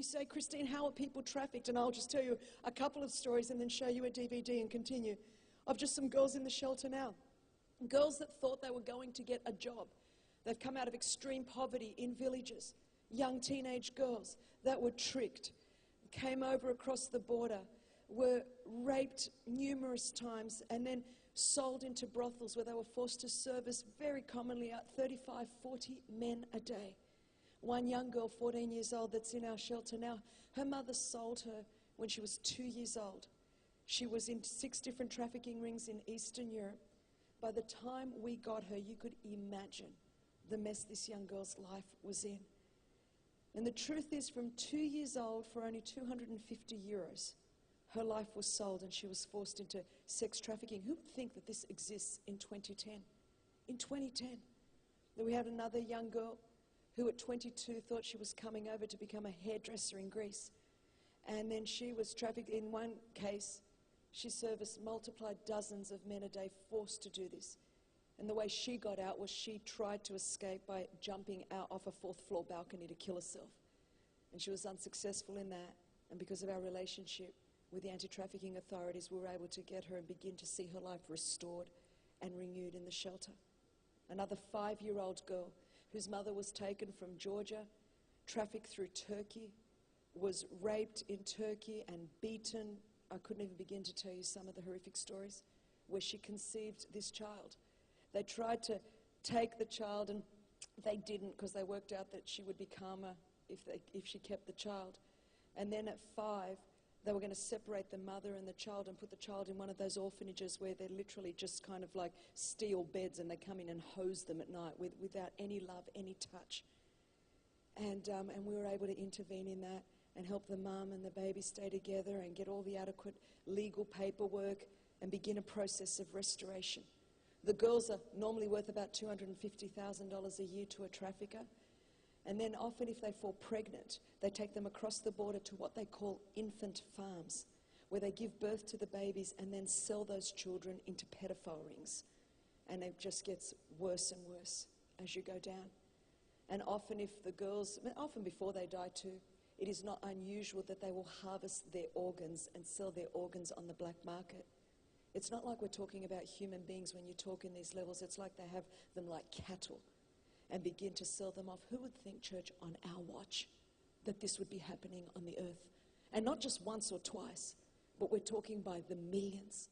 We say, Christine, how are people trafficked? And I'll just tell you a couple of stories and then show you a DVD and continue, of just some girls in the shelter now. Girls that thought they were going to get a job. They've come out of extreme poverty in villages. Young teenage girls that were tricked, came over across the border, were raped numerous times, and then sold into brothels where they were forced to service, very commonly, 35, 40 men a day. One young girl, 14 years old, that's in our shelter now, her mother sold her when she was 2 years old. She was in 6 different trafficking rings in Eastern Europe. By the time we got her, you could imagine the mess this young girl's life was in. And the truth is, from 2 years old, for only 250 euros, her life was sold and she was forced into sex trafficking. Who would think that this exists in 2010? In 2010. Then we had another young girl who at 22 thought she was coming over to become a hairdresser in Greece. And then she was trafficked. In one case, she serviced multiplied dozens of men a day forced to do this. And the way she got out was she tried to escape by jumping out off a 4th floor balcony to kill herself. And she was unsuccessful in that. And because of our relationship with the anti-trafficking authorities, we were able to get her and begin to see her life restored and renewed in the shelter. Another 5-year-old girl whose mother was taken from Georgia, trafficked through Turkey, was raped in Turkey and beaten. I couldn't even begin to tell you some of the horrific stories where she conceived this child. They tried to take the child and they didn't, because they worked out that she would be calmer if she kept the child. And then at 5, they were going to separate the mother and the child and put the child in one of those orphanages where they're literally just kind of like steel beds, and they come in and hose them at night without any love, any touch. And we were able to intervene in that and help the mum and the baby stay together and get all the adequate legal paperwork and begin a process of restoration. The girls are normally worth about $250,000 a year to a trafficker. And then often if they fall pregnant, they take them across the border to what they call infant farms, where they give birth to the babies and then sell those children into pedophile rings. And it just gets worse and worse as you go down. And often if the girls, often before they die too, it is not unusual that they will harvest their organs and sell their organs on the black market. It's not like we're talking about human beings when you talk in these levels. It's like they have them like cattle and begin to sell them off. Who would think, church, on our watch, that this would be happening on the earth? And not just once or twice, but we're talking by the millions.